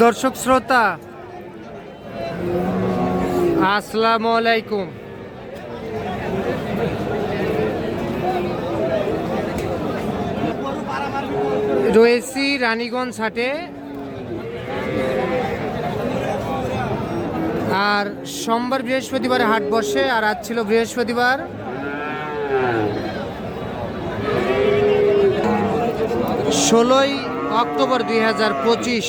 দর্শক শ্রোতা আসসালামু আলাইকুম। রয়েছি রানীগঞ্জ হাটে। আর সোমবার বৃহস্পতিবারে হাট বসে, আর আজ ছিল বৃহস্পতিবার। ষোলোই অক্টোবর 2025,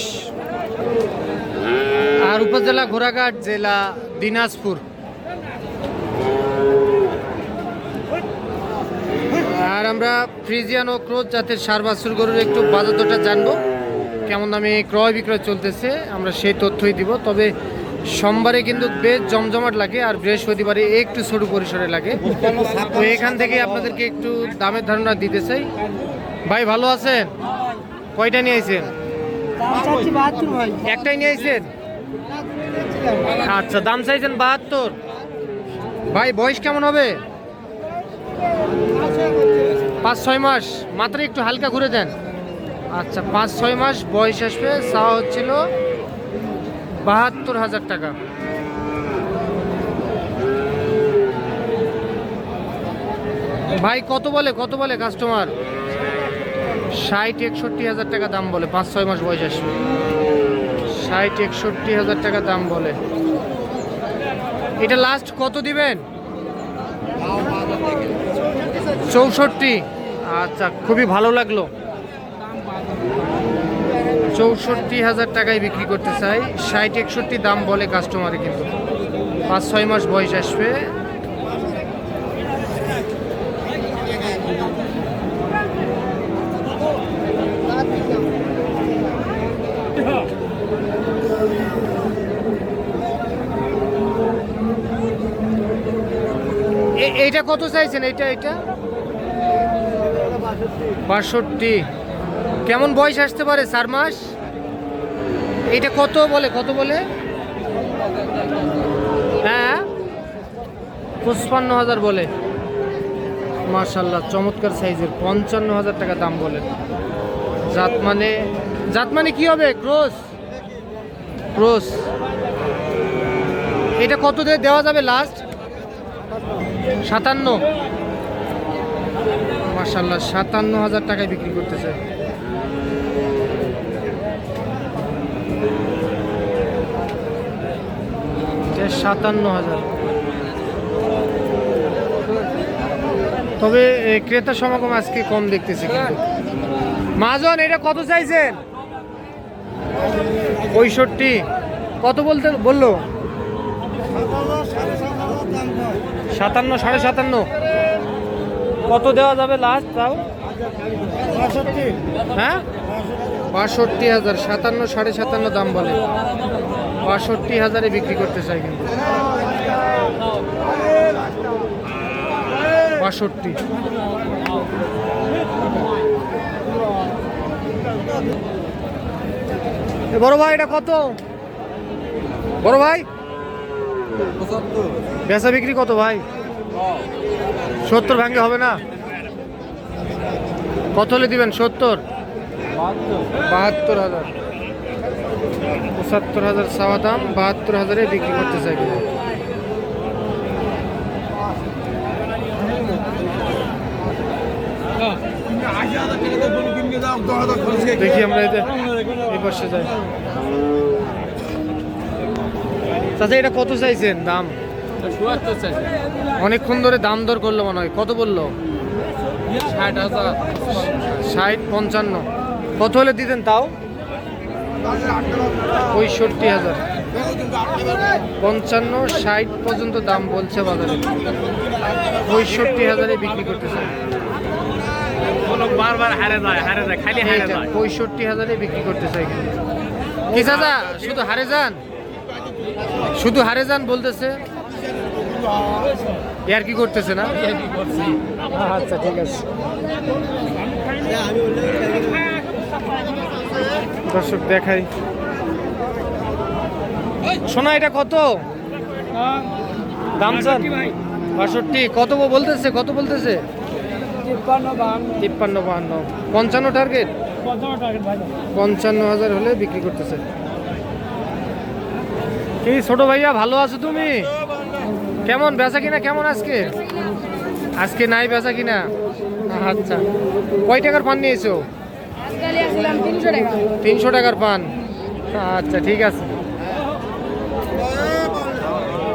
আর উপজেলা ঘোড়াঘাট, জেলা দিনাজপুর। আর আমরা ফ্রিজিয়ান ও ক্রোজ জাতের সার বাছুর গরুর একটু বাজার দরটা জানবো, কেমন দামে ক্রয় বিক্রয় চলতেছে আমরা সেই তথ্যই দিব। তবে সোমবারে কিন্তু বেশ জমজমাট লাগে, আর বৃহস্পতিবারে একটু ছোট পরিসরে লাগে। তো এখান থেকে আপনাদেরকে একটু দামের ধারণা দিতে চাই। ভাই ভালো আছেন? কয়টা নিয়ে আইছেন? একটাই নিয়ে আইছেন? আচ্ছা, দাম চাইছেন 72। ভাই বয়স কেমন হবে? 5-6 মাস। মাত্র একটু হালকা ঘুরে দেন। আচ্ছা, 5-6 মাস বয়স আসবে। চাওয়া হচ্ছিল 72,000 টাকা। ভাই কত বলে কাস্টমার? 60-61,000 টাকা দাম বলে। 5-6 মাস বয়স আসবে। 60-61,000 টাকা দাম বলে। এটা লাস্ট কত দিবেন? 64। আচ্ছা, খুবই ভালো লাগলো। 64,000 টাকায় বিক্রি করতে চাই। 60-61 দাম বলে কাস্টমারে, কিন্তু 5-6 মাস বয়স আসবে। এইটা কত চাইছেন? এইটা 62। কেমন বয়স আসতে পারে? 4 মাস। এইটা কত বলে? হ্যাঁ, 55,000 বলে। মাশাআল্লাহ, চমৎকার সাইজের। 55,000 টাকা দাম বলে। জাত মানে কি হবে? ক্রস। এটা কত দিয়ে দেওয়া যাবে লাস্ট? 57। মাশাআল্লাহ, 57,000 টাকায় বিক্রি করতেছে। এটা 57,000। তবে ক্রেতা সমাগম আজকে কম দেখতেছি। কিন্তু মাজন, এটা কত চাইছেন? 65। কত বললো? 57, 57.5। কত দেওয়া যাবে লাস্ট তাও? হ্যাঁ, 62,000। 57, 57.5 দাম বলে। 62,000-এ বিক্রি করতে চাই কিন্তু। 62। বড় ভাই এটা কত? বড় ভাই বেচা বিক্রি কত ভাই? 70 ভাঙ্গে হবে না? কত হলে দিবেন? 70? 72,000। 75,000 চাওয়া দাম, 72,000-এ বিক্রি করতে চাই। দেখি আমরা এই পাশে যাই। চাচা, এটা কত চাইছেন দাম? অনেকক্ষণ ধরে দাম দর করলো মনে হয়। কত বললো? 60,000। 60-55। কত হলে দিতেন তাও? 65,000। 55-60 পর্যন্ত দাম বলছে বাজারে। 65,000-এ বিক্রি করতেছে। বারবার হারে যায় খালি হারে যায়। 65,000-এ বিক্রি করতে চাই। কি চাচা, শুধু হারে যান বলতেছে? আর কি করতেছে না? আচ্ছা, ঠিক আছে। দর্শক দেখাই। সোনা এটা কত দাম চান? 62। কত বলতেছে? 53-52। 55 টার্গেট। 55,000 হলে বিক্রি করতেছে। কি ছোট ভাইয়া, ভালো আছো তুমি? কেমন বেচা কিনা কেমন আজকে? আজকে নাই বেচা কিনা? আচ্ছা, কয় টাকার পান নিয়েছো? 300 টাকার পান। আচ্ছা ঠিক আছে।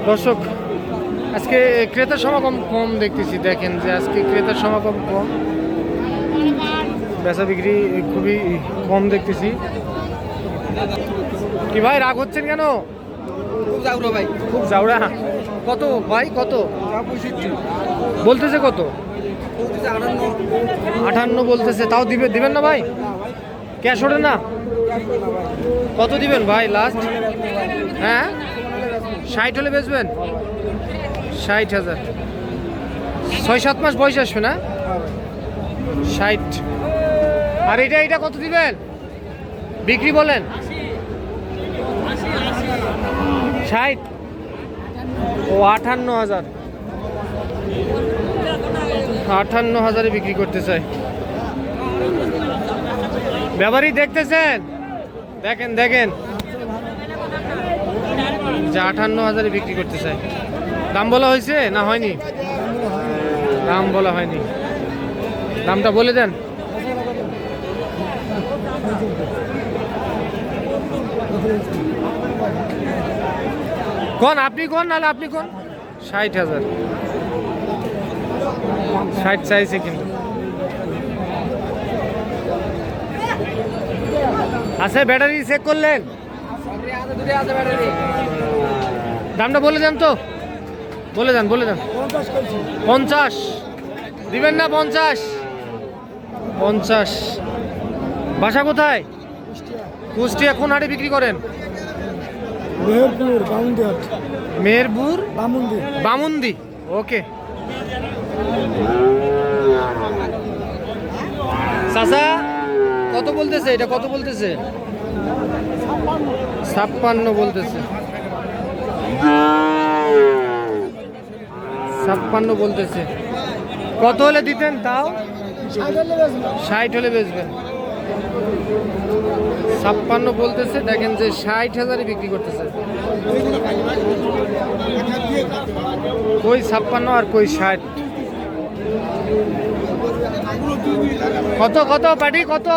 দর্শক, আজকে ক্রেতার সমাগম কম দেখতেছি। দেখেন যে আজকে ক্রেতার সমাগম কম, বেচা বিক্রি খুবই কম দেখতেছি। কি ভাই, রাগ হচ্ছেন কেন? খুব জাউরা। কত ভাই, কত বলতেছে? কত? 58 বলতেছে। তাও দিবেন না ভাই? ক্যাশ ওঠে না? কত দিবেন ভাই লাস্ট? হ্যাঁ, 60 হলে বেচবেন? 60,000। 6-7 মাস বয়স আসবে না? 60। আর এটা কত দিবেন বিক্রি বলেন? 60। ও 58,000। 58,000-এ বিক্রি করতে চাই। ব্যাপারই দেখতেছেন, দেখেন দেখেন যে 58,000-এ বিক্রি করতে চাই। দাম বলা হয়েছে না হয়নি? দাম বলা হয়নি। দামটা বলে দেন। কোন আপনি, কোন নাহলে আপনি কোন? 60,000। 60 চাইছে কিন্তু। আচ্ছা, ব্যাটারি চেক করলেন? দামটা বলে দেন তো, বলে দেন 50 দিবেন না? 50। বাসা কোথায়? কুষ্টিয়া। কোন হাটে বিক্রি করেন? মেহেরপুর বামুন্দি। ওকে চাচা, কত বলতেছে এটা? কত বলতেছে? 56 বলতেছে। 56 বলতেছে। কত হলে দিতেন তাও? 60 হলে বেচবেন। 56 বলতেছে। দেখেন যে 60,000-এ বিক্রি করতেছে। কই 56 আর কই 60? কত কত পাটি কত?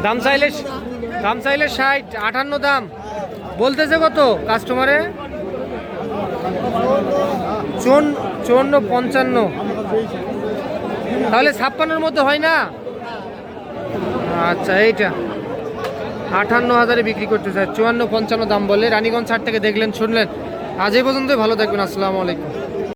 দাম চাইলে 60। 58 দাম বলতেছে। কত কাস্টমারে? 54, 55। তাহলে 56-র মধ্যে হয় না? আচ্ছা, এইটা 58,000-এ বিক্রি করতে চাই। 54, 55 দাম বলে। রানীগঞ্জ হাট থেকে দেখলেন, শুনলেন। আজ এই পর্যন্তই। ভালো থাকবেন। আসসালামু আলাইকুম।